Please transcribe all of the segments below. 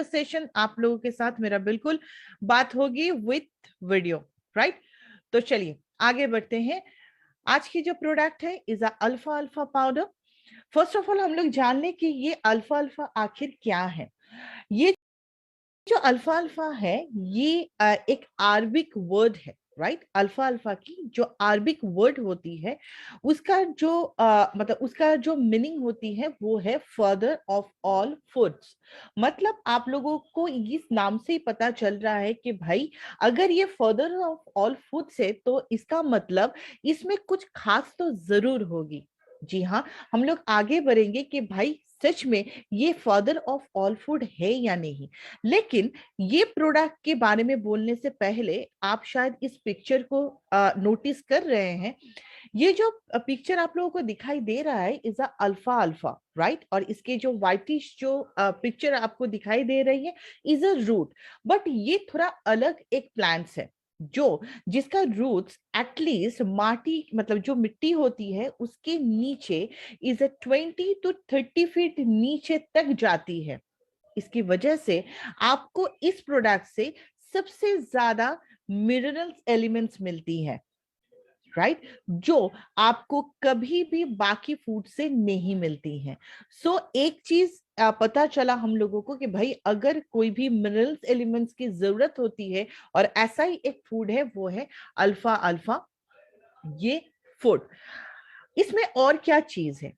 Session आप लोगों के साथ मेरा बिल्कुल बात होगी विथ वीडियो, राइट। तो चलिए आगे बढ़ते हैं। आज की जो प्रोडक्ट है is alpha alpha powder. First of all हम लोग जान लें कि ये अल्फा अल्फा आखिर क्या है। ये जो अल्फा अल्फा है ये एक अरबिक वर्ड है, राइट। अल्फा अल्फा की जो अरबिक वर्ड होती है उसका जो मतलब उसका जो मीनिंग होती है वो है फादर ऑफ ऑल फूड्स। मतलब आप लोगों को इस नाम से ही पता चल रहा है कि भाई अगर ये फादर ऑफ ऑल फूड्स है तो इसका मतलब इसमें कुछ खास तो जरूर होगी। जी हाँ, हम लोग आगे बढ़ेंगे कि भाई सच में ये फादर ऑफ ऑल फूड है या नहीं। लेकिन ये प्रोडक्ट के बारे में बोलने से पहले आप शायद इस पिक्चर को नोटिस कर रहे हैं। ये जो पिक्चर आप लोगों को दिखाई दे रहा है is a alpha alpha, right. और इसके जो व्हाइटिश जो पिक्चर आपको दिखाई दे रही है इज अ रूट। बट ये थोड़ा अलग एक प्लांट्स है जो जिसका रूट्स एटलीस्ट माटी मतलब जो मिट्टी होती है उसके नीचे इज अ 20 to 30 फीट नीचे तक जाती है। इसकी वजह से आपको इस प्रोडक्ट से सबसे ज्यादा मिनरल्स एलिमेंट्स मिलती है, राइट, जो आपको कभी भी बाकी फूड से नहीं मिलती हैं। सो एक चीज पता चला हम लोगों को कि भाई अगर कोई भी मिनरल्स एलिमेंट्स की जरूरत होती है और ऐसा ही एक फूड है वो है अल्फा अल्फा ये फूड। इसमें और क्या चीज है,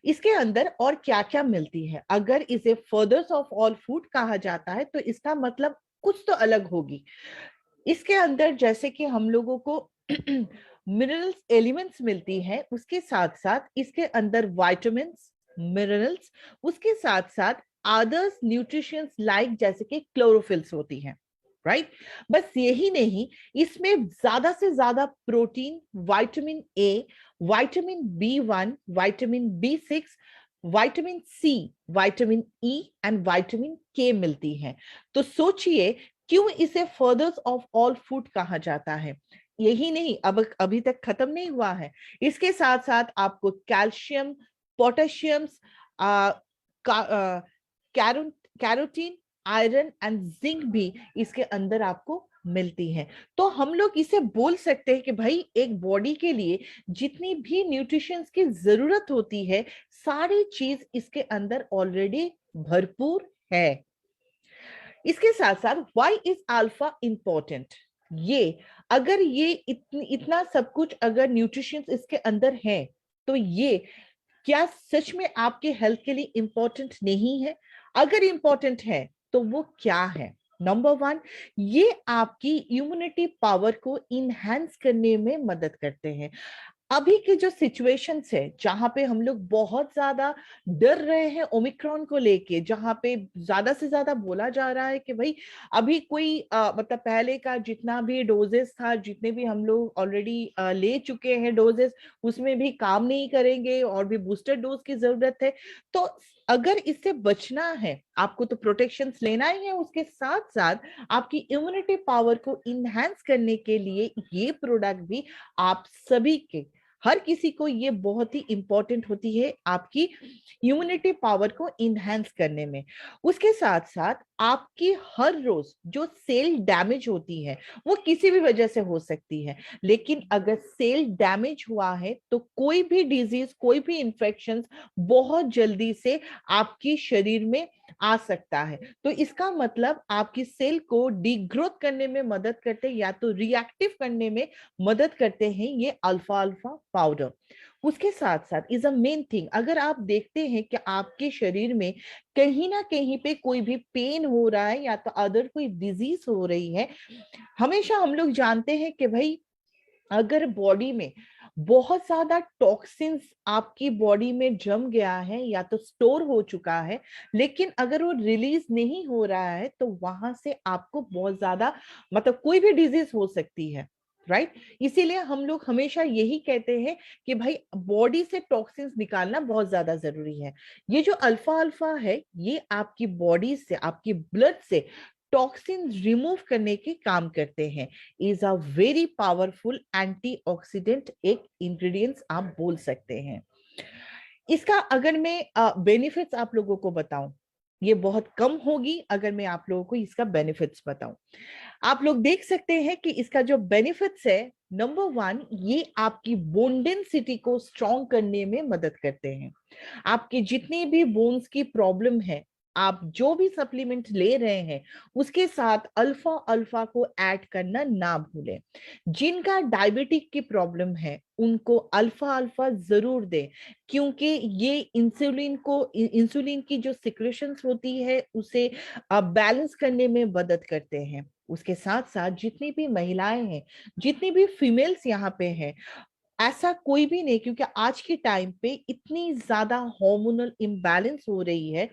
इसके अंदर और क्या क्या मिलती है। अगर इसे फर्दर्स ऑफ ऑल फूड कहा जाता है तो इसका मतलब कुछ तो अलग होगी। इसके अंदर जैसे कि हम लोगों को मिनरल्स एलिमेंट्स मिलती है उसके साथ साथ इसके अंदर विटामिन्स मिनरल्स उसके साथ साथ अदर्स न्यूट्रिशंस लाइक जैसे कि क्लोरोफिल्स होती हैं, राइट। बस यही नहीं, इसमें ज्यादा से ज्यादा protein vitamin A vitamin B1 vitamin B6 vitamin C vitamin E and vitamin K मिलती हैं। तो सोचिए क्यों इसे फर्दर्स ऑफ ऑल फूड कहा जाता है। यही नहीं, अब अभी तक खत्म नहीं हुआ है। इसके साथ साथ आपको calcium potassium carotene iron and zinc भी इसके अंदर आपको मिलती है। तो हम लोग इसे बोल सकते हैं कि भाई एक बॉडी के लिए जितनी भी न्यूट्रिशंस की जरूरत होती है सारी चीज इसके अंदर ऑलरेडी भरपूर है। इसके साथ साथ व्हाई इज अल्फा इंपॉर्टेंट, ये अगर ये इतना सब कुछ अगर न्यूट्रिशन इसके अंदर है तो ये क्या सच में आपके हेल्थ के लिए इंपॉर्टेंट नहीं है। अगर इंपॉर्टेंट है तो वो क्या है। नंबर वन, ये आपकी इम्यूनिटी पावर को इनहेंस करने में मदद करते हैं। अभी की जो सिचुएशंस है जहां पे हम लोग बहुत ज्यादा डर रहे हैं ओमिक्रॉन को लेके, जहां पे ज्यादा से ज्यादा बोला जा रहा है कि भाई अभी कोई मतलब पहले का जितना भी डोजेस था जितने भी हम लोग ऑलरेडी ले चुके हैं डोजेस उसमें भी काम नहीं करेंगे और भी बूस्टर डोज की जरूरत है। तो अगर इससे बचना है आपको तो प्रोटेक्शन लेना ही है, उसके साथ साथ आपकी इम्यूनिटी पावर को इनहेंस करने के लिए ये प्रोडक्ट भी आप सभी के हर किसी को ये बहुत ही इंपॉर्टेंट होती है आपकी इम्यूनिटी पावर को इनहेंस करने में। उसके साथ साथ आपकी हर रोज जो सेल डैमेज होती है वो किसी भी वजह से हो सकती है, लेकिन अगर सेल डैमेज हुआ है तो कोई भी डिजीज कोई भी इंफेक्शन बहुत जल्दी से आपकी शरीर में आ सकता है। तो इसका मतलब आपकी सेल को डीग्रोथ करने में मदद करते या तो रिएक्टिव करने में मदद करते हैं ये अल्फा अल्फा पाउडर। उसके साथ साथ इज अ मेन थिंग, अगर आप देखते हैं कि आपके शरीर में कहीं ना कहीं पे कोई भी पेन हो रहा है या तो अदर कोई डिजीज हो रही है, हमेशा हम लोग जानते हैं कि भाई अगर बॉडी में बहुत ज्यादा टॉक्सिन्स आपकी बॉडी में जम गया है या तो स्टोर हो चुका है लेकिन अगर वो रिलीज नहीं हो रहा है तो वहां से आपको बहुत ज्यादा मतलब कोई भी डिजीज हो सकती है, राइट। इसीलिए हम लोग हमेशा यही कहते हैं कि भाई बॉडी से टॉक्सिन्स निकालना बहुत ज्यादा जरूरी है। ये जो अल्फा अल्फा है ये आपकी बॉडी से आपकी ब्लड से टॉक्सिन रिमूव करने के काम करते हैं। Is a very powerful antioxidant एक इंग्रेडिएंट्स आप बोल सकते हैं। इसका अगर मैं बेनिफिट्स आप लोगों को बताऊं ये बहुत कम होगी अगर मैं आप लोगों को इसका बेनिफिट्स बताऊं। आप लोग देख सकते हैं कि इसका जो बेनिफिट्स है, नंबर वन, ये आपकी बोन डेंसिटी को स्ट्रॉन्ग करने में मदद करते हैं। आपकी जितनी भी बोन्स की प्रॉब्लम है, आप जो भी सप्लीमेंट ले रहे हैं उसके साथ अल्फा अल्फा को ऐड करना ना भूलें। जिनका डायबिटिक की प्रॉब्लम है उनको अल्फा अल्फा जरूर दें, क्योंकि ये इंसुलिन की जो सिक्रेशंस होती है उसे बैलेंस करने में मदद करते हैं। उसके साथ साथ जितनी भी महिलाएं हैं, जितनी भी फीमेल्स यहाँ पे हैं, ऐसा कोई भी नहीं, क्योंकि आज के टाइम पे इतनी ज्यादा हार्मोनल इम्बैलेंस हो रही है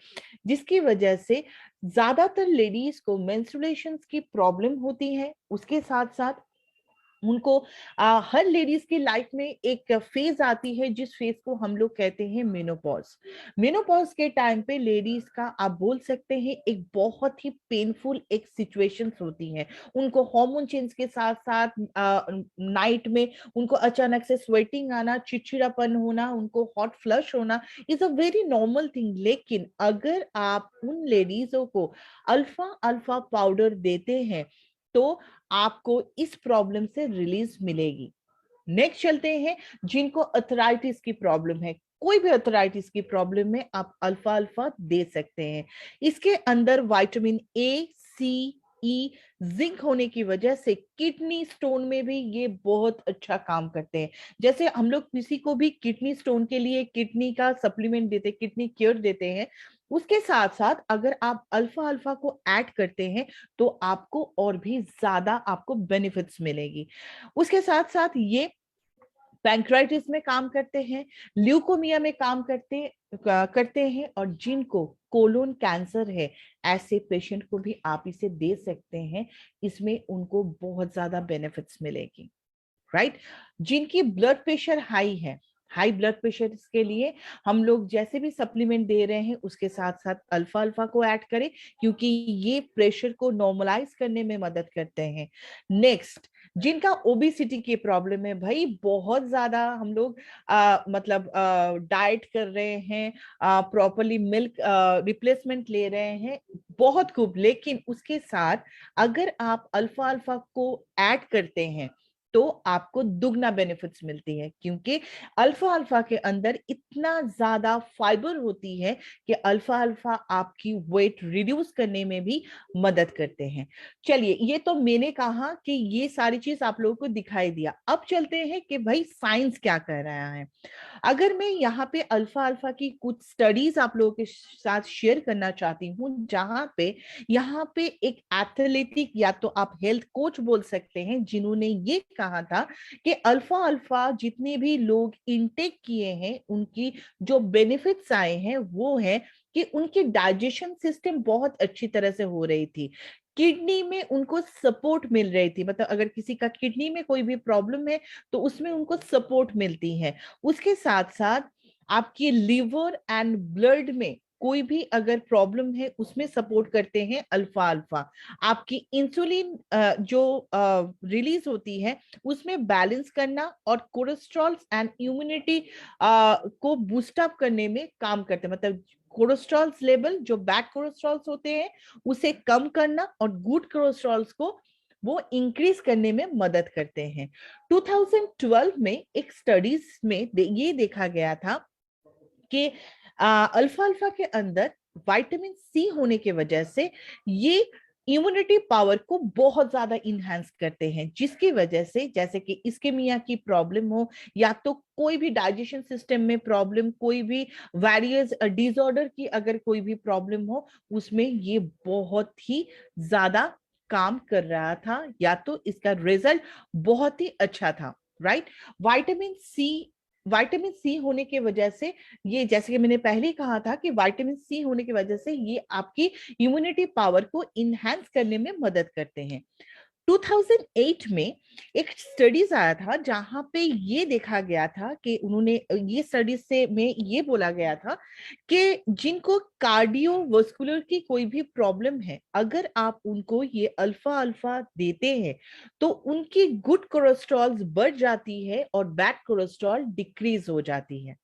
जिसकी वजह से ज्यादातर लेडीज को मेंस्ट्रुएशंस की प्रॉब्लम होती है। उसके साथ साथ उनको हर लेडीज की लाइफ में एक फेज आती है जिस फेज को हम लोग कहते हैं मेनोपॉज। मेनोपॉज के टाइम पे लेडीज का आप बोल सकते हैं एक बहुत ही पेनफुल एक सिचुएशंस होती है। उनको हार्मोन चेंज के साथ साथ नाइट में उनको अचानक से स्वेटिंग आना, चिड़चिड़ापन होना, उनको हॉट फ्लश होना is a very normal thing. लेकिन अगर आप उन लेडीजों को अल्फा अल्फा पाउडर देते हैं तो आपको इस प्रॉब्लम से रिलीज मिलेगी। नेक्स्ट चलते हैं, जिनको अर्थराइटिस की प्रॉब्लम है, कोई भी अर्थराइटिस की प्रॉब्लम में आप अल्फा अल्फा दे सकते हैं। इसके अंदर vitamin A, C, E, zinc होने की वजह से किडनी स्टोन में भी ये बहुत अच्छा काम करते हैं। जैसे हम लोग किसी को भी किडनी स्टोन के लिए किडनी का सप्लीमेंट देते, किडनी क्योर देते हैं, उसके साथ साथ अगर आप अल्फा अल्फा को ऐड करते हैं तो आपको और भी ज्यादा आपको बेनिफिट्स मिलेगी। उसके साथ साथ ये पैंक्राइटिस में काम करते हैं, ल्यूकोमिया में काम करते हैं, और जिनको कोलोन कैंसर है ऐसे पेशेंट को भी आप इसे दे सकते हैं। इसमें उनको बहुत ज्यादा बेनिफिट्स मिलेगी, राइट। जिनकी ब्लड प्रेशर हाई है, हाई ब्लड प्रेशर के लिए हम लोग जैसे भी सप्लीमेंट दे रहे हैं उसके साथ साथ अल्फा अल्फा को ऐड करें, क्योंकि ये प्रेशर को नॉर्मलाइज करने में मदद करते हैं। नेक्स्ट, जिनका ओबेसिटी की प्रॉब्लम है, भाई बहुत ज्यादा हम लोग मतलब डाइट कर रहे हैं, प्रॉपरली मिल्क रिप्लेसमेंट ले रहे हैं, बहुत खूब, लेकिन उसके साथ अगर आप अल्फा अल्फा को ऐड करते हैं तो आपको दुगना बेनिफिट्स मिलती है, क्योंकि अल्फा अल्फा के अंदर इतना ज्यादा फाइबर होती है कि अल्फा अल्फा आपकी वेट रिड्यूस करने में भी मदद करते हैं। चलिए, ये तो मैंने कहा कि ये सारी चीज आप लोगों को दिखाई दिया। अब चलते हैं कि भाई साइंस क्या कह रहा है। अगर मैं यहाँ पे अल्फा अल्फा की कुछ स्टडीज आप लोगों के साथ शेयर करना चाहती हूँ, जहां पे यहाँ पे एक एथलेटिक या तो आप हेल्थ कोच बोल सकते हैं, जिन्होंने ये कहा था कि अल्फा अल्फा जितने भी लोग इनटेक किए हैं उनकी जो बेनिफिट्स आए हैं वो है कि उनकी डाइजेशन सिस्टम बहुत अच्छी तरह से हो रही थी, किडनी में उनको सपोर्ट मिल रही थी, मतलब अगर किसी का किडनी में कोई भी प्रॉब्लम है तो उसमें उनको सपोर्ट मिलती है। उसके साथ साथ आपकी लिवर एंड ब्लड में कोई भी अगर प्रॉब्लम है उसमें सपोर्ट करते हैं अल्फा अल्फा। आपकी इंसुलिन जो रिलीज होती है उसमें बैलेंस करना, और कोलेस्ट्रॉल एंड इम्यूनिटी को बूस्ट अप करने में काम करते हैं, मतलब कोलेस्ट्रॉल लेवल जो बैड कोलेस्ट्रॉल होते हैं उसे कम करना और गुड कोलेस्ट्रॉल को वो इंक्रीज करने में मदद करते हैं। 2012 में एक स्टडीज में ये देखा गया था कि अल्फा अल्फा के अंदर विटामिन सी होने की वजह से ये इम्यूनिटी पावर को बहुत ज्यादा इनहेंस करते हैं, जिसकी वजह से जैसे कि इस्केमिया की प्रॉब्लम हो या तो कोई भी डाइजेशन सिस्टम में प्रॉब्लम, कोई भी वेरियस डिसऑर्डर की अगर कोई भी प्रॉब्लम हो, उसमें ये बहुत ही ज्यादा काम कर रहा था, या तो इसका रिजल्ट बहुत ही अच्छा था, right. Vitamin C vitamin C होने की वजह से, ये जैसे कि मैंने पहले ही कहा था कि विटामिन सी होने की वजह से ये आपकी इम्यूनिटी पावर को इनहेंस करने में मदद करते हैं। 2008 में एक स्टडीज आया था जहां पे ये देखा गया था कि उन्होंने ये स्टडीज से में ये बोला गया था कि जिनको कार्डियोवास्कुलर की कोई भी प्रॉब्लम है, अगर आप उनको ये अल्फा अल्फा देते हैं तो उनकी गुड कोलेस्ट्रॉल बढ़ जाती है और बैड कोलेस्ट्रॉल डिक्रीज हो जाती है।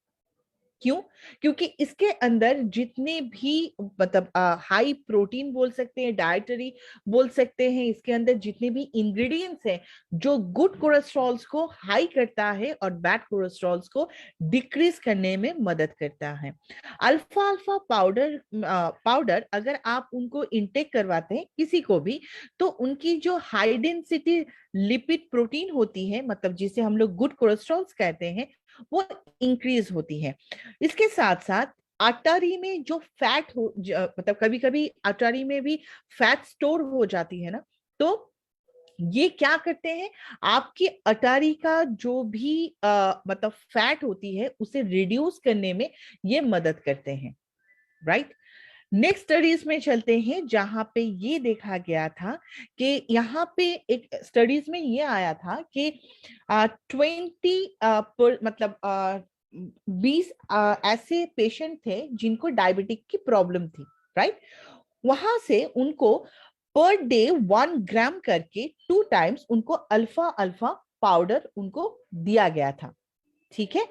क्यों? क्योंकि इसके अंदर जितने भी मतलब हाई प्रोटीन बोल सकते हैं, डाइटरी बोल सकते हैं, इसके अंदर जितने भी इंग्रेडिएंट्स हैं जो गुड कोलेस्ट्रॉल्स को हाई करता है और बैड कोलेस्ट्रॉल्स को डिक्रीज करने में मदद करता है। अल्फा अल्फा पाउडर अगर आप उनको इनटेक करवाते हैं किसी को भी, तो उनकी जो हाई डेंसिटी लिपिड प्रोटीन होती है, मतलब जिसे हम लोग गुड कोलेस्ट्रॉल्स कहते हैं, वो इंक्रीज होती है। इसके साथ साथ अटारी में जो फैट हो मतलब कभी कभी अटारी में भी फैट स्टोर हो जाती है ना, तो ये क्या करते हैं, आपकी अटारी का जो भी मतलब फैट होती है उसे रिड्यूस करने में ये मदद करते हैं, राइट। नेक्स्ट स्टडीज में चलते हैं, जहां पे ये देखा गया था कि यहाँ पे एक स्टडीज में ये आया था कि 20 मतलब 20 ऐसे पेशेंट थे जिनको डायबिटिक की प्रॉब्लम थी, राइट। वहां से उनको पर डे 1 ग्राम करके 2 टाइम्स उनको अल्फा अल्फा पाउडर उनको दिया गया था, ठीक है।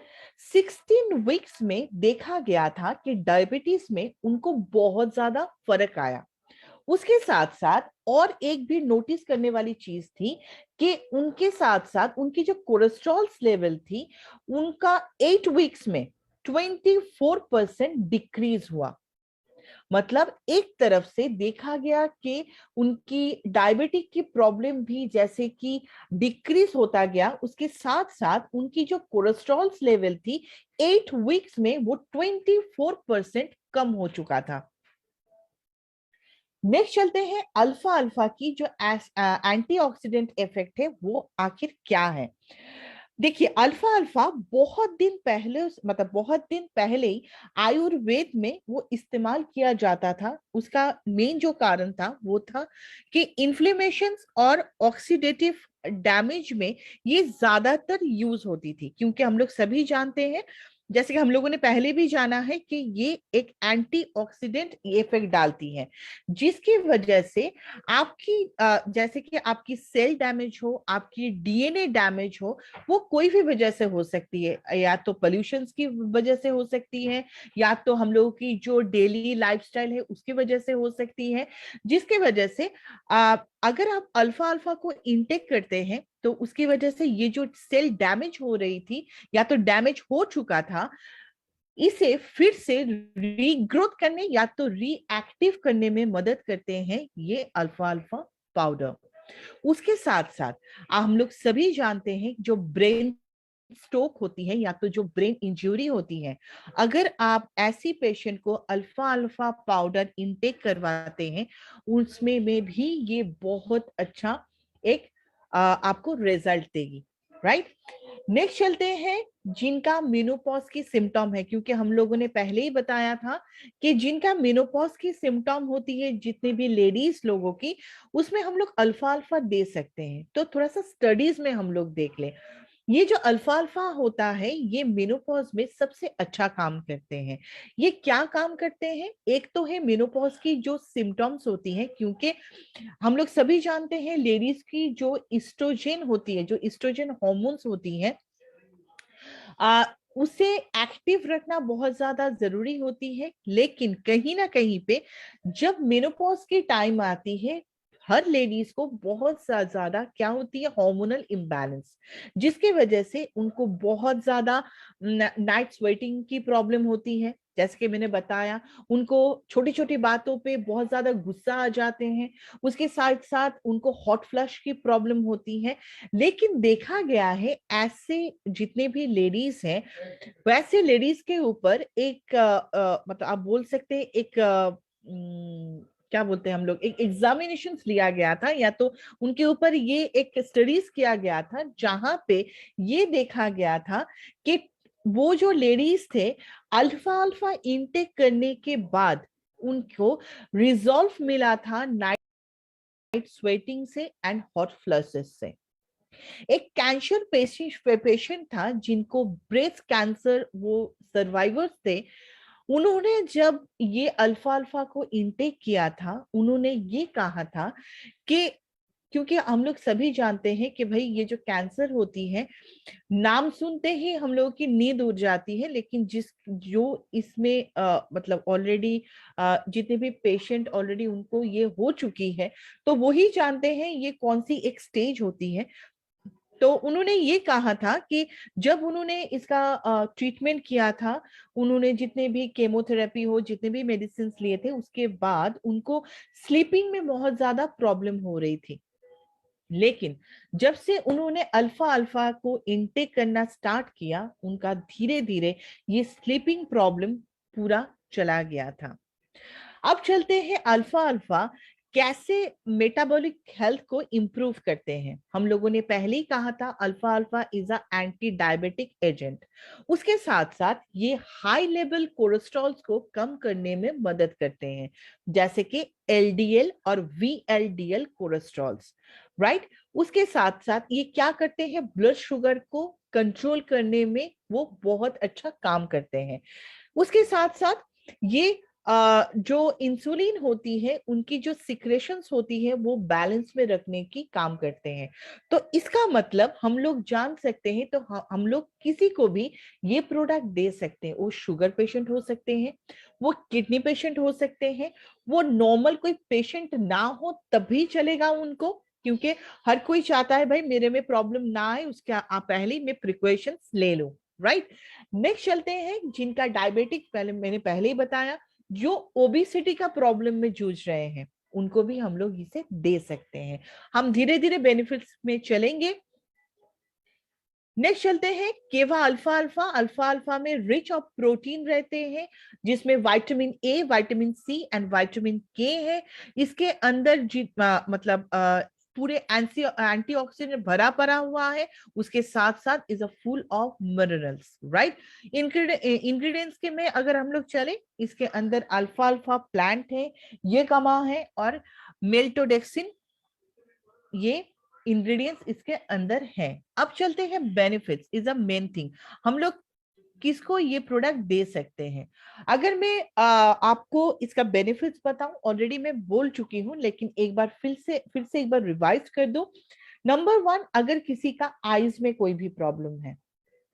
16 वीक्स में देखा गया था कि डायबिटीज में उनको बहुत ज्यादा फर्क आया। उसके साथ साथ और एक भी नोटिस करने वाली चीज थी कि उनके साथ साथ उनकी जो कोलेस्ट्रॉल लेवल थी, उनका 8 वीक्स में 24% डिक्रीज हुआ। मतलब एक तरफ से देखा गया कि उनकी डायबिटिक की प्रॉब्लम भी जैसे कि डिक्रीज होता गया, उसके साथ साथ उनकी जो कोलेस्ट्रॉल लेवल थी 8 वीक्स में वो 24% कम हो चुका था। नेक्स्ट चलते हैं, अल्फा अल्फा की जो एंटीऑक्सीडेंट इफेक्ट है वो आखिर क्या है। देखिए, अल्फा अल्फा बहुत दिन पहले, मतलब बहुत दिन पहले ही आयुर्वेद में वो इस्तेमाल किया जाता था। उसका मेन जो कारण था वो था कि इन्फ्लेमेशन और ऑक्सीडेटिव डैमेज में ये ज्यादातर यूज होती थी, क्योंकि हम लोग सभी जानते हैं, जैसे कि हम लोगों ने पहले भी जाना है, कि ये एक एंटीऑक्सीडेंट इफेक्ट डालती है, जिसकी वजह से आपकी जैसे कि आपकी सेल डैमेज हो, आपकी डीएनए डैमेज हो, वो कोई भी वजह से हो सकती है। या तो पोल्यूशन की वजह से हो सकती है, या तो हम लोगों की जो डेली लाइफस्टाइल है उसकी वजह से हो सकती है, जिसकी वजह से अगर आप अल्फा अल्फा को इनटेक करते हैं तो उसकी वजह से ये जो सेल डैमेज हो रही थी या तो डैमेज हो चुका था, इसे फिर से रीग्रोथ करने या तो रीएक्टिव करने में मदद करते हैं ये अल्फा अल्फा पाउडर। उसके साथ साथ हम लोग सभी जानते हैं, जो ब्रेन स्ट्रोक होती है या तो जो ब्रेन इंजरी होती है, अगर आप ऐसी पेशेंट को अल्फा अल्फा पाउडर इनटेक करवाते हैं, उसमें में भी ये बहुत अच्छा एक आपको रिजल्ट देगी, राइट। नेक्स्ट चलते हैं, जिनका मेनोपॉज की सिम्टम है, क्योंकि हम लोगों ने पहले ही बताया था कि जिनका मेनोपॉज की सिम्टम होती है, जितने भी लेडीज लोगों की, उसमें हम लोग अल्फा अल्फा दे सकते हैं। तो थोड़ा सा स्टडीज में हम लोग देख लें, ये जो अल्फा अल्फा होता है ये मेनोपॉज में सबसे अच्छा काम करते हैं। ये क्या काम करते हैं, एक तो है मेनोपॉज की जो सिम्टम्स होती हैं, क्योंकि हम लोग सभी जानते हैं लेडीज की जो इस्ट्रोजन होती है, जो इस्ट्रोजन हॉर्मोन्स होती है, उसे एक्टिव रखना बहुत ज्यादा जरूरी होती है। लेकिन कहीं ना कहीं पे जब मेनोपॉज की टाइम आती है, हर लेडीज को बहुत ज्यादा क्या होती है, हार्मोनल इम्बैलेंस, जिसकी वजह से उनको बहुत ज्यादा नाइट स्वेटिंग की प्रॉब्लम होती है। जैसे कि मैंने बताया, उनको छोटी छोटी बातों पे बहुत ज्यादा गुस्सा आ जाते हैं, उसके साथ साथ उनको हॉट फ्लश की प्रॉब्लम होती है। लेकिन देखा गया है ऐसे जितने भी लेडीज हैं, वैसे लेडीज के ऊपर एक मतलब आप बोल सकते हैं एक क्या बोलते हैं हम लोग, एक एग्जामिनेशन लिया गया था, या तो उनके ऊपर ये एक स्टडीज किया गया था, जहां पे ये देखा गया था कि वो जो लेडीज थे, अल्फा अल्फा इनटेक करने के बाद उनको रिजॉल्व मिला था नाइट स्वेटिंग से एंड हॉट फ्लशेस से। एक कैंसर पेशेंट था जिनको ब्रेस्ट कैंसर, वो सर्वाइवर्स थे, उन्होंने जब ये अल्फा अल्फा को इनटेक किया था, उन्होंने ये कहा था कि क्योंकि हम लोग सभी जानते हैं कि भाई ये जो कैंसर होती है, नाम सुनते ही हम लोगों की नींद उड़ जाती है, लेकिन जो इसमें मतलब ऑलरेडी जितने भी पेशेंट ऑलरेडी उनको ये हो चुकी है, तो वही जानते हैं ये कौन सी एक स्टेज होती है। तो उन्होंने ये कहा था कि जब उन्होंने इसका ट्रीटमेंट किया था, उन्होंने जितने भी केमोथेरेपी हो, जितने भी मेडिसिन लिए थे, उसके बाद उनको स्लीपिंग में बहुत ज्यादा प्रॉब्लम हो रही थी। लेकिन जब से उन्होंने अल्फा अल्फा को इनटेक करना स्टार्ट किया, उनका धीरे धीरे ये स्लीपिंग प्रॉब्लम पूरा चला गया था। अब चलते हैं अल्फा अल्फा कैसे मेटाबॉलिक हेल्थ को इंप्रूव करते हैं। हम लोगों ने पहले ही कहा था alpha alpha is a anti diabetic agent. उसके साथ साथ ये हाई लेवल कोलेस्ट्रॉल को कम करने में मदद करते हैं, जैसे कि एलडीएल और वीएलडीएल कोलेस्ट्रॉल्स, राइट। उसके साथ साथ ये क्या करते हैं, ब्लड शुगर को कंट्रोल करने में वो बहुत अच्छा काम करते हैं। उसके साथ साथ ये जो इंसुलिन होती है, उनकी जो सिक्रेशंस होती है, वो बैलेंस में रखने की काम करते हैं। तो इसका मतलब हम लोग जान सकते हैं, तो हम लोग किसी को भी ये प्रोडक्ट दे सकते हैं। वो शुगर पेशेंट हो सकते हैं, वो किडनी पेशेंट हो सकते हैं, वो नॉर्मल कोई पेशेंट ना हो तभी चलेगा उनको, क्योंकि हर कोई चाहता है भाई मेरे में प्रॉब्लम ना आए, उसके आप पहले ही मैं प्रिकॉशंस ले लूं, राइट। नेक्स्ट चलते हैं जिनका डायबिटिक, पहले मैंने पहले ही बताया, जो ओबिसिटी का प्रॉब्लम में जूझ रहे हैं, उनको भी हम लोग इसे दे सकते हैं। हम धीरे धीरे बेनिफिट्स में चलेंगे। नेक्स्ट चलते हैं केवा अल्फा अल्फा। अल्फा अल्फा में रिच ऑफ प्रोटीन रहते हैं, जिसमें vitamin A, vitamin C and vitamin K है। इसके अंदर मतलब पूरे एंटीऑक्सीडेंट भरा पड़ा हुआ है। उसके साथ साथ is a full of minerals, right. Ingredients के में अगर हम लोग चले, इसके अंदर अल्फा अल्फा प्लांट है, ये कमा है, और मेल्टोडेक्सिन, ये इंग्रेडिएंट्स इसके अंदर हैं। अब चलते हैं benefits is a main thing. हम लोग किसको ये प्रोडक्ट दे सकते हैं। अगर मैं आपको इसका बेनिफिट्स बताऊं, ऑलरेडी मैं बोल चुकी हूं, लेकिन एक बार फिर से एक बार रिवाइज कर दो। नंबर वन, अगर किसी का आईज में कोई भी प्रॉब्लम है,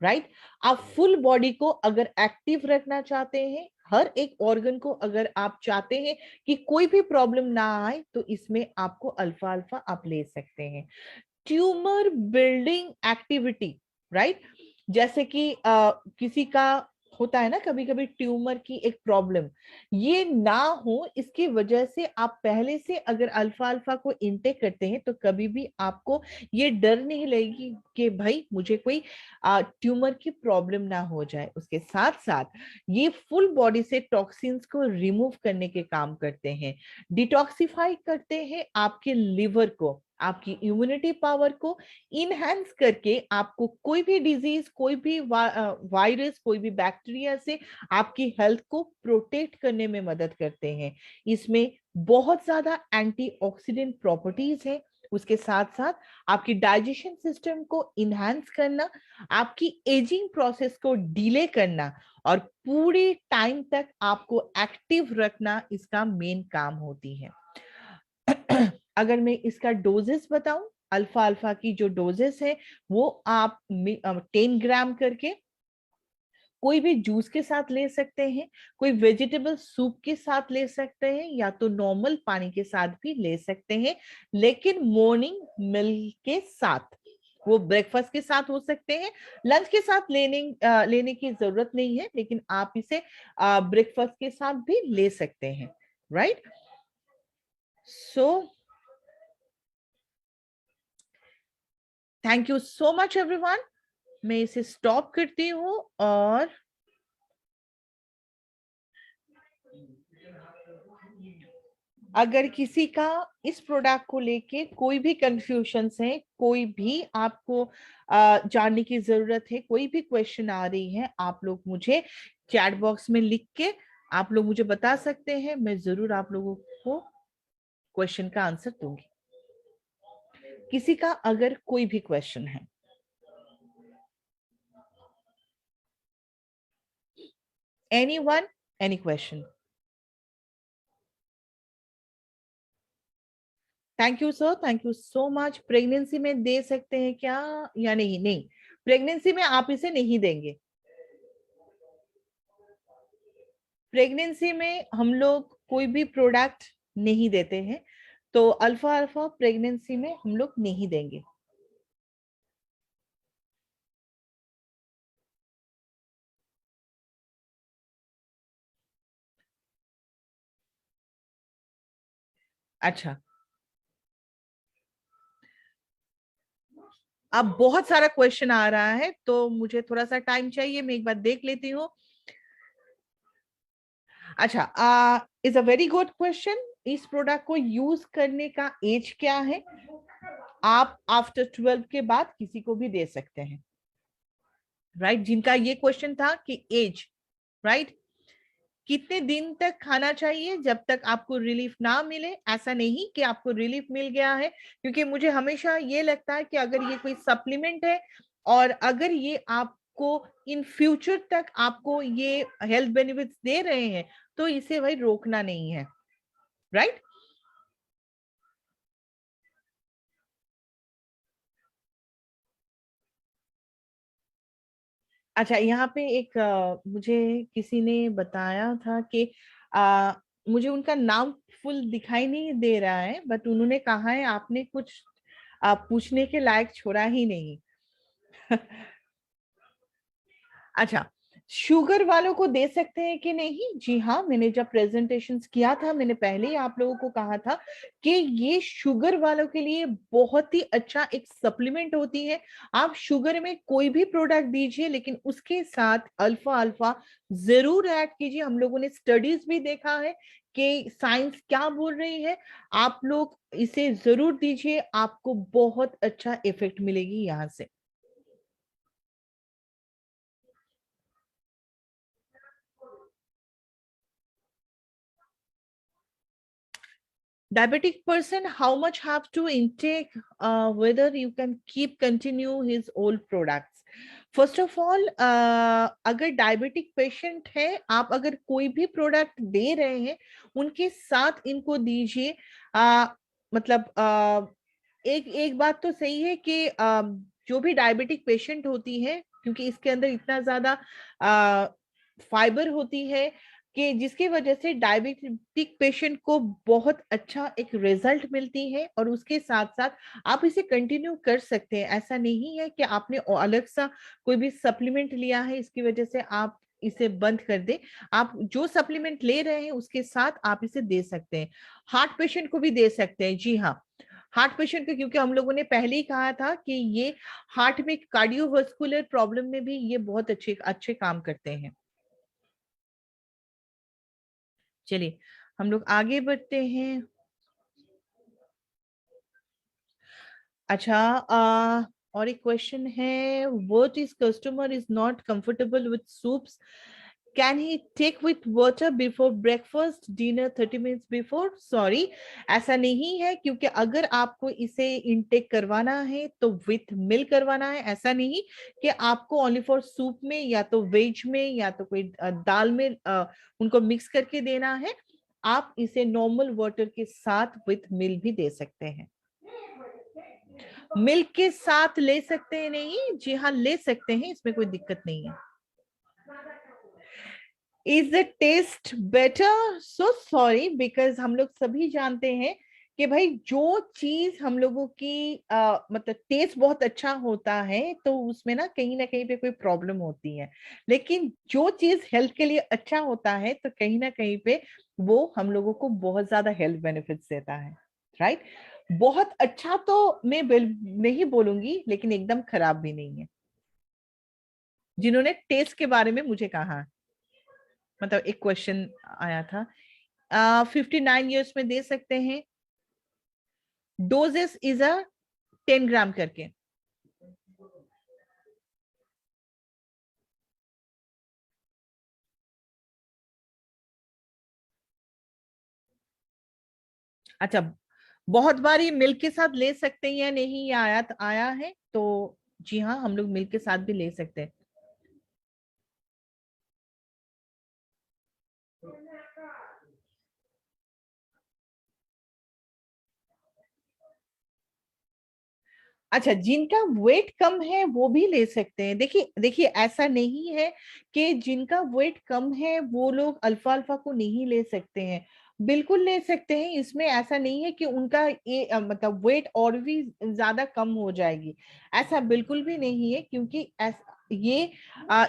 राइट, आप फुल बॉडी को अगर एक्टिव रखना चाहते हैं, हर एक ऑर्गन को अगर आप चाहते हैं कि कोई भी प्रॉब्लम ना आए, तो इसमें आपको अल्फा अल्फा आप ले सकते हैं। ट्यूमर बिल्डिंग एक्टिविटी, राइट, जैसे कि किसी का होता है ना कभी कभी ट्यूमर की एक प्रॉब्लम, ये ना हो इसकी वजह से आप पहले से अगर अल्फा अल्फा को इनटेक करते हैं, तो कभी भी आपको ये डर नहीं लगेगी कि भाई मुझे कोई ट्यूमर की प्रॉब्लम ना हो जाए। उसके साथ साथ ये फुल बॉडी से टॉक्सिन्स को रिमूव करने के काम करते हैं, डिटॉक्सिफाई करते हैं आपके लिवर को, आपकी इम्यूनिटी पावर को इनहेंस करके आपको कोई भी डिजीज, कोई भी वायरस, कोई भी बैक्टीरिया से आपकी हेल्थ को प्रोटेक्ट करने में मदद करते हैं। इसमें बहुत ज्यादा एंटीऑक्सीडेंट प्रॉपर्टीज है। उसके साथ साथ आपकी डाइजेशन सिस्टम को इनहेंस करना, आपकी एजिंग प्रोसेस को डिले करना, और पूरी टाइम तक आपको एक्टिव रखना इसका मेन काम होती है। अगर मैं इसका डोजेस बताऊं, अल्फा अल्फा की जो डोजेस है, वो आप 10 ग्राम करके कोई भी जूस के साथ ले सकते हैं, कोई वेजिटेबल सूप के साथ ले सकते हैं, या तो नॉर्मल पानी के साथ भी ले सकते हैं, लेकिन मॉर्निंग मिल्क के साथ। वो ब्रेकफास्ट के साथ हो सकते हैं, लंच के साथ लेने की जरूरत नहीं है, लेकिन आप इसे ब्रेकफास्ट के साथ भी ले सकते हैं, right. So thank you so much everyone. मैं इसे स्टॉप करती हूँ, और अगर किसी का इस प्रोडक्ट को लेके कोई भी कंफ्यूजन्स है, कोई भी आपको जानने की जरूरत है, कोई भी क्वेश्चन आ रही है, आप लोग मुझे चैट बॉक्स में लिख के आप लोग मुझे बता सकते हैं। मैं जरूर आप लोगों को क्वेश्चन का आंसर दूंगी। किसी का अगर कोई भी क्वेश्चन है। Anyone, any question? Thank you sir, thank you so much. Pregnancy में दे सकते हैं क्या या नहीं? नहीं, प्रेगनेंसी में आप इसे नहीं देंगे। प्रेगनेंसी में हम लोग कोई भी प्रोडक्ट नहीं देते हैं, तो अल्फा अल्फा प्रेगनेंसी में हम लोग नहीं देंगे। अच्छा, अब बहुत सारा क्वेश्चन आ रहा है तो मुझे थोड़ा सा टाइम चाहिए, मैं एक बार देख लेती हूँ। अच्छा, is a very good question. इस प्रोडक्ट को यूज करने का एज क्या है? आप आफ्टर 12 के बाद किसी को भी दे सकते हैं, राइट? जिनका ये क्वेश्चन था कि एज, राइट? कितने दिन तक खाना चाहिए जब तक आपको रिलीफ ना मिले? ऐसा नहीं कि आपको रिलीफ मिल गया है, क्योंकि मुझे हमेशा ये लगता है कि अगर ये कोई सप्लीमेंट है और अगर ये आपको इन फ्यूचर तक आपको ये हेल्थ बेनिफिट्स दे रहे हैं तो इसे भाई रोकना नहीं है, राइट? अच्छा, यहाँ पे एक मुझे किसी ने बताया था कि मुझे उनका नाम फुल दिखाई नहीं दे रहा है, बट उन्होंने कहा है आपने कुछ पूछने के लायक छोड़ा ही नहीं। अच्छा, शुगर वालों को दे सकते हैं कि नहीं? जी हाँ, मैंने जब प्रेजेंटेशंस किया था मैंने पहले ही आप लोगों को कहा था कि ये शुगर वालों के लिए बहुत ही अच्छा एक सप्लीमेंट होती है। आप शुगर में कोई भी प्रोडक्ट दीजिए लेकिन उसके साथ अल्फा अल्फा जरूर ऐड कीजिए। हम लोगों ने स्टडीज भी देखा है कि साइंस क्या बोल रही है। आप लोग इसे जरूर दीजिए, आपको बहुत अच्छा इफेक्ट मिलेगी यहाँ से। Diabetic person, how much have to intake, whether you can keep continue his old products? First of all, अगर डायबिटिक पेशेंट है, आप अगर कोई भी प्रोडक्ट दे रहे हैं उनके साथ इनको दीजिए। मतलब एक एक बात तो सही है कि जो भी डायबिटिक पेशेंट होती है, क्योंकि इसके अंदर इतना ज्यादा फाइबर होती है कि जिसकी वजह से डायबिटिक पेशेंट को बहुत अच्छा एक रिजल्ट मिलती है, और उसके साथ साथ आप इसे कंटिन्यू कर सकते हैं। ऐसा नहीं है कि आपने अलग सा कोई भी सप्लीमेंट लिया है इसकी वजह से आप इसे बंद कर दे। आप जो सप्लीमेंट ले रहे हैं उसके साथ आप इसे दे सकते हैं। हार्ट पेशेंट को भी दे सकते हैं, जी हाँ। हार्ट पेशेंट को, क्योंकि हम लोगों ने पहले ही कहा था कि ये हार्ट में कार्डियोवास्कुलर प्रॉब्लम में भी ये बहुत अच्छे अच्छे काम करते हैं। चलिए, हम लोग आगे बढ़ते हैं। अच्छा, और एक क्वेश्चन है, what is customer is not comfortable with soups, can he take with water before breakfast dinner 30 minutes before? Sorry, ऐसा नहीं है, क्योंकि अगर आपको इसे इनटेक करवाना है तो विथ मिल्क करवाना है। ऐसा नहीं कि आपको ओनली फॉर सूप में या तो वेज में या तो कोई दाल में उनको मिक्स करके देना है। आप इसे नॉर्मल वाटर के साथ विथ मिल्क भी दे सकते हैं। मिल्क के साथ ले सकते हैं? नहीं, जी हाँ ले सकते हैं, इसमें कोई दिक्कत नहीं है। Is the taste better? So sorry, because हम लोग सभी जानते हैं कि भाई जो चीज हम लोगों की मतलब टेस्ट बहुत अच्छा होता है तो उसमें ना कहीं पे कोई प्रॉब्लम होती है। लेकिन जो चीज हेल्थ के लिए अच्छा होता है तो कहीं ना कहीं पे वो हम लोगों को बहुत ज्यादा हेल्थ बेनिफिट्स देता है, राइट? बहुत अच्छा तो मैं नहीं बोलूंगी, लेकिन एकदम खराब भी नहीं है। जिन्होंने टेस्ट के बारे में मुझे कहा, मतलब एक क्वेश्चन आया था, 59 ईयर्स में दे सकते हैं। डोजेस इज अ 10 ग्राम करके। अच्छा, बहुत बार ये मिल्क के साथ ले सकते हैं या नहीं, ये आया आया है तो जी हाँ, हम लोग मिल्क के साथ भी ले सकते हैं। अच्छा, जिनका वेट कम है वो भी ले सकते हैं। देखिए देखिए, ऐसा नहीं है कि जिनका वेट कम है वो लोग अल्फा अल्फा को नहीं ले सकते हैं, बिल्कुल ले सकते हैं। इसमें ऐसा नहीं है कि उनका ये मतलब वेट और भी ज्यादा कम हो जाएगी, ऐसा बिल्कुल भी नहीं है। क्योंकि ये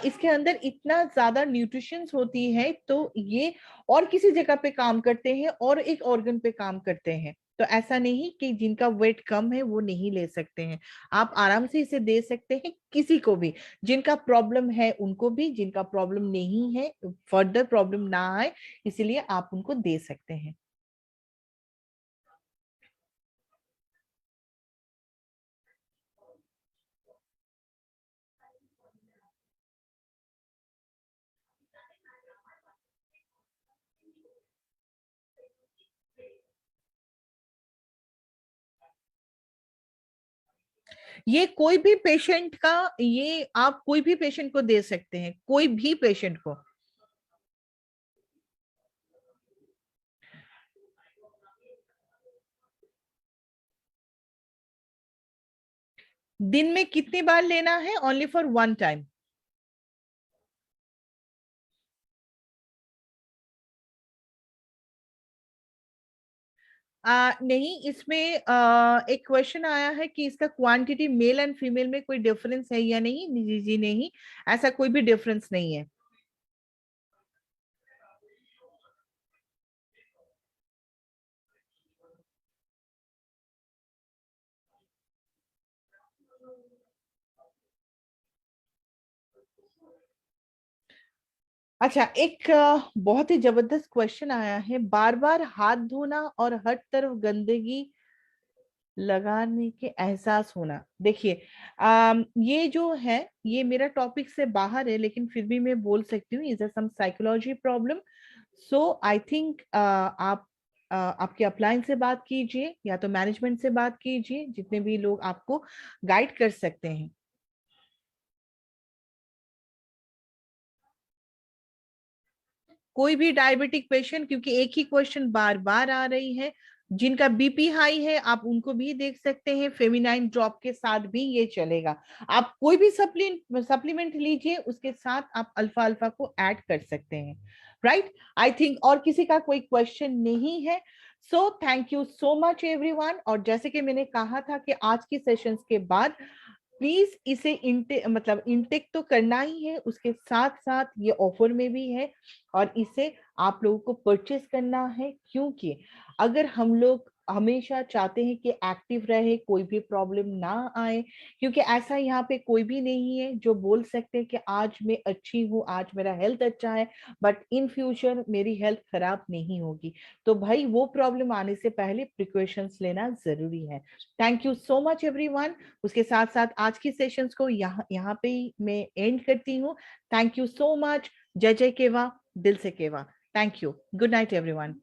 इसके अंदर इतना ज्यादा न्यूट्रिशंस होती है, तो ये और किसी जगह पे काम करते हैं और एक ऑर्गन पे काम करते हैं। तो ऐसा नहीं कि जिनका वेट कम है वो नहीं ले सकते हैं, आप आराम से इसे दे सकते हैं किसी को भी। जिनका प्रॉब्लम है उनको भी, जिनका प्रॉब्लम नहीं है, फर्दर प्रॉब्लम ना आए, इसलिए आप उनको दे सकते हैं। ये कोई भी पेशेंट का, ये आप कोई भी पेशेंट को दे सकते हैं, कोई भी पेशेंट को। दिन में कितनी बार लेना है? Only for one time. नहीं, इसमें एक क्वेश्चन आया है कि इसका क्वांटिटी मेल एंड फीमेल में कोई डिफरेंस है या नहीं। जी जी नहीं, ऐसा कोई भी डिफरेंस नहीं है। अच्छा, एक बहुत ही जबरदस्त क्वेश्चन आया है, बार बार हाथ धोना और हर तरफ गंदगी लगाने के एहसास होना। देखिए, ये जो है ये मेरा टॉपिक से बाहर है, लेकिन फिर भी मैं बोल सकती हूँ, is a some psychology problem. So I think आप आपके अपलाइन से बात कीजिए या तो मैनेजमेंट से बात कीजिए, जितने भी लोग आपको गाइड कर सकते हैं। कोई भी डायबिटिक पेशेंट, क्योंकि एक ही क्वेश्चन बार बार आ रही है, जिनका बीपी हाई है आप उनको भी देख सकते हैं, फेमिनाइन ड्रॉप के साथ भी ये चलेगा। आप कोई भी सप्लीमेंट लीजिए, उसके साथ आप अल्फा अल्फा को ऐड कर सकते हैं। राइट, आई थिंक और किसी का कोई क्वेश्चन नहीं है। So thank you so much everyone. और जैसे कि मैंने कहा था कि आज की सेशंस के बाद प्लीज इसे मतलब इंटेक तो करना ही है, उसके साथ साथ ये ऑफर में भी है और इसे आप लोगों को परचेस करना है। क्योंकि अगर हम लोग हमेशा चाहते हैं कि एक्टिव रहे, कोई भी प्रॉब्लम ना आए, क्योंकि ऐसा यहाँ पे कोई भी नहीं है जो बोल सकते कि आज मैं अच्छी हूँ, आज मेरा हेल्थ अच्छा है, बट इन फ्यूचर मेरी हेल्थ खराब नहीं होगी। तो भाई वो प्रॉब्लम आने से पहले प्रिकॉशंस लेना जरूरी है। Thank you so much everyone. उसके साथ साथ आज की सेशंस को यहाँ यहाँ पे ही मैं एंड करती हूँ। Thank you so much. जय जय केवा, दिल से केवा। Thank you. Good night everyone.